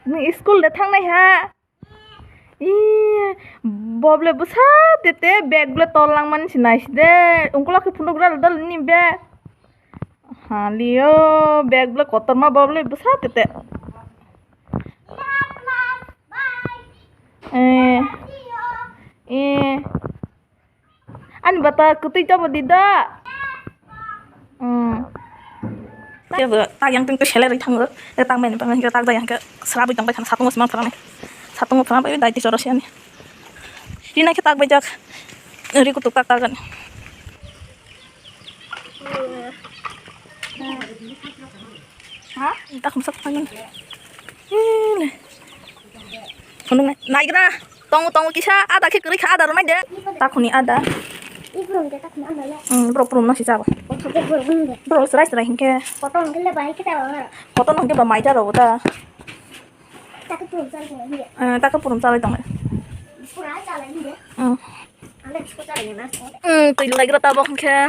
Nung school de thang nai ha. Boble busa tete bag ble tolang man sinai de ungkula ke punuk ral dal ni bag. Ha liyo bag ble kotor ma boble busa tete. Eh. An bata kutu coba tidak. Dia tak yang tentu seller itu nggak, datang main pengen kita tak yang ke serabu tang baca satu ngus pernah itu dari sorosian. Ini kita tak baca dari kutu tak kan. Hah? Tak masak pengen. Ini. Kunung naik dah. Tunggu kisah ada kiri ada rumah dia. Tak kuni ada. Bro nasi siapa? Bro serai hingga. Foto nangke ba mai jaro udah. Tak ke purum salah dong. Tuh lagi rata bok hingga.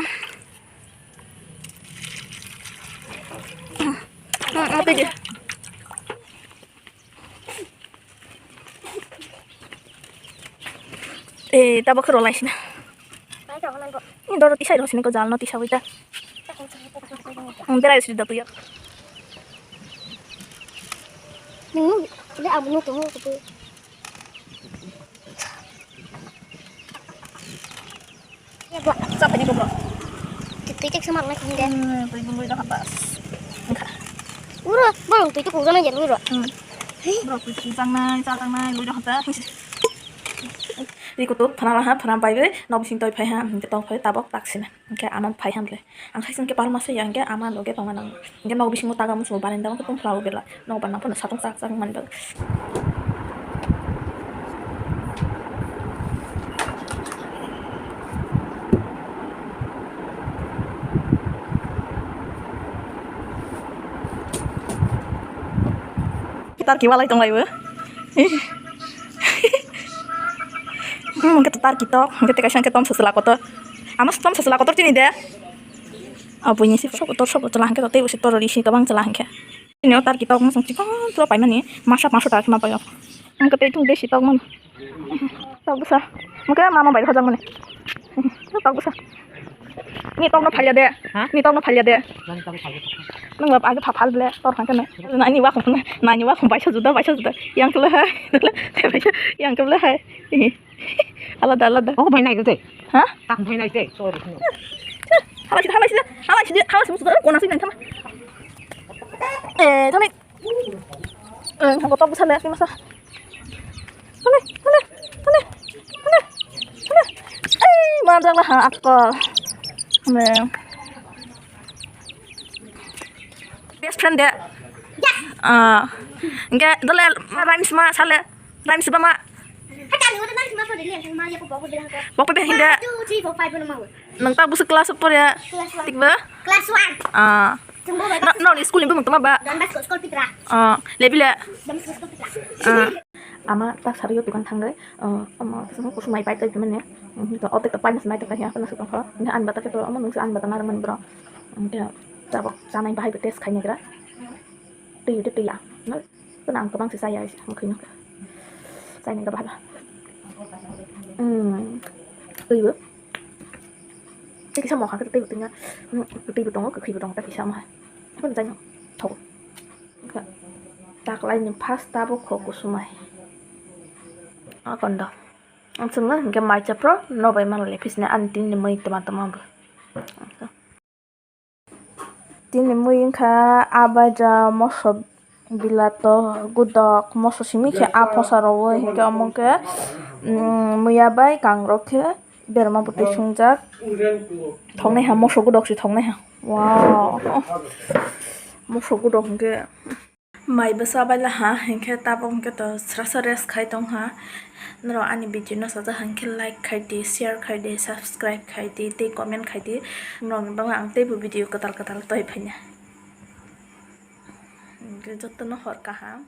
Apa dia? Tabak kerolai sih. Ini dorot isai sini kau jalan nanti sawita. Berai sudah tuh ya. Nih, udah abunya tuh gitu. Ya, Bro. Sampai juga, Bro. Titik sama naik ini deh. Tuh dulu udah atas. Enggak. Udah, Bang, itu kurang aja dulu, Bro. Bro, pisang na, lu udah atas. Di kutub pernah pai be nob sing toy pai ham ke tong pai tabok taksin ke aman pai ham le ang khai sing ke par masih yang ke aman loge pamanang ke nob sing utaga musul barin dang ke tong flau bela no ban pun satung sak man be kita kiwalai tong lai be mungkin tetar kita mungkin kasih ke tom sesulah kotor amas tom sesulah kotor ini deh punya sih sok celah ke tapi usit torori sih tabang celah ke ini otar kita ngomong sih kan tuh apa ini masuk tak kenapa ya mungkin itu deh sih tahu tahu besar mungkin mama baik aja mana tahu besar ini tahu palya deh ini tahu palya deh neng nggak agak papal deh tor kan nah ini waktu baca sudah yang kelihatan yang kelihatan alada Oh, main naik deh. hah Tak main naik deh. Sorry. halas musuh kau nasi dan sama kami aku tahu besar deh masa mana mana lah akal best friend deh enggak dulu rhyme sama salah rhyme sama Bapak dah hinda. Nang tabu sekelas apa ya? Tiga. Kelas 1. No di sekolah ibu mengtema ba. Dan masuk sekolah Pitra. Lebih lah. Dan masuk sekolah Pitra. Ama tak sariyo tukan tangga. Ama semua kusumai baik tapi mana? Itu otak tepai masih naik tekai apa nasuk apa? Ini an batak itu ama nungsi an batak naraman bro. Dia tabok sana yang bahaya betes kayaknya kira. Itu ya. Nah, tenang kebang sih saya mungkin. Saya nih bahaya. Tiba. Cái sao mỏ cái tiba tengah. Tiba tengah ke tiba tengah tapi sama. Apa namanya? Tahu. Tak lain pasta boko kusumai. Akan dah. Langsung lah ke mai pro no bay man lepisnya antin ni mai teman-teman bu. Tin ni mai ka abaja mosob bilato gudok moso simi ke apa sarawo ke among ke muyabai kangrok ke berma putih sungjak thongnai ha moso gudok si thongnai ha wow moso gudok ke mai basabai la ha hengke tapong ke to srasa res khai tong ha nro ani video no saja hangke like khai di share khai di subscribe khai di te comment khai di nro bang ang te bu video katal toy phanya jotono hor kaham